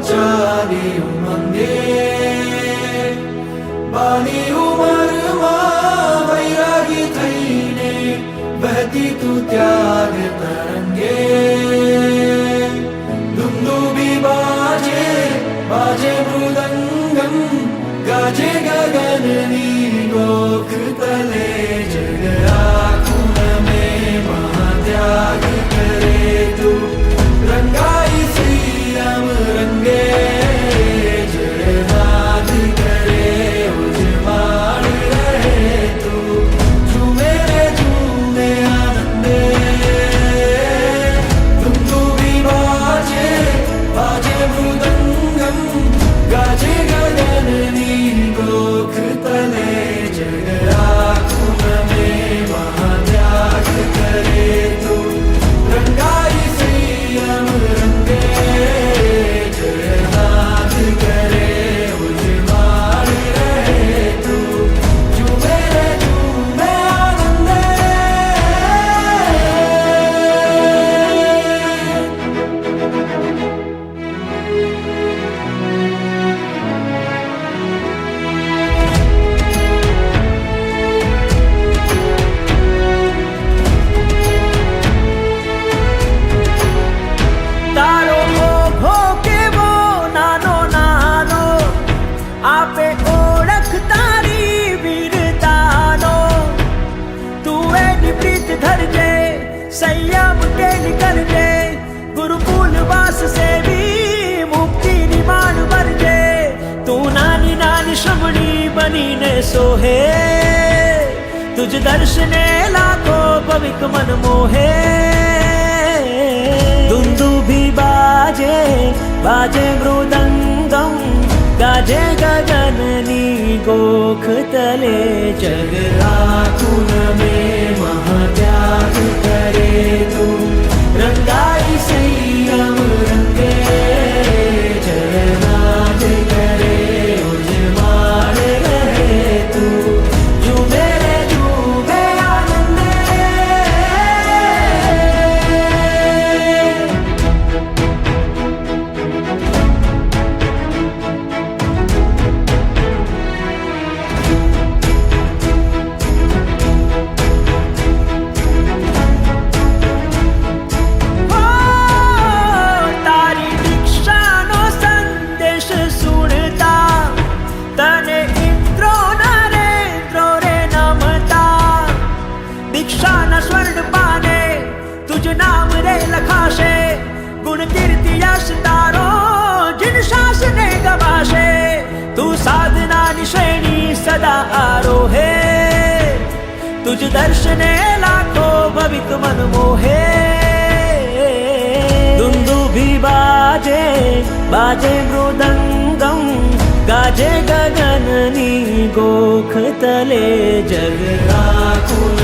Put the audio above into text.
ચાલી ઉમંગે બાલી ઉંમરમાં વૈરાગી થઈને બહતી તું ત્યાગ તરંગે દુંદુભી બાજે બાજે મૃદંગમ ગાજે ગગનની ગોખ તલે જગ આખું में महात्याग करे तू रंगाई श्री राम रंगे जयनाथ करे उजमाड़ रहे तू झूमे रे झूमे आनंदे दुंदुभी बाजे बाजे मृदंगम गाजे गगननी गोख तले जग आखुन में महात्याग करे तू रंगाई श्री राम रंगे जयनाथ करे उजमाड़ रहे तू झूमे रे झूमे आनंदे તારો ઓઘો કેવો નાનો નાનો આપે ઓળખ તારી વીરતાનો તું એની પ્રીત ધરજે સંયમ કેલી કરજે ગુરુકુલ વાસ સેવી મુક્તિની માન ભરજે તું નાની નાની શ્રમણી બનીને સોહે તુજ દર્શને લાખો ભવિક મન મોહે दुंदुभी बाजे बाजे मृदंगम गाजे गगननी गोख तले जग आखुन में महात्याग करे तू रंगाई श्री राम रंगे जयनाथ करे उजमाड़ रहे तू झूमे रे झूमे आनंदे તારી દીક્ષાનો સંદેશ સુણતા તને ઇન્દ્રો નરેન્દ્રો રે નમતા દીક્ષાના સ્વર્ણ પાને તુજ નામ રે લખાશે ગુણ કીર્તિ યશ તારો જીન શાસને ગવાશે તું સાધનાની શ્રેણી સદા આરોહે तुझ दर्शने लाखो भविक मन मोहे दुंदुभी बाजे बाजे मृदंगम गाजे गगननी गोख तले जग आखुन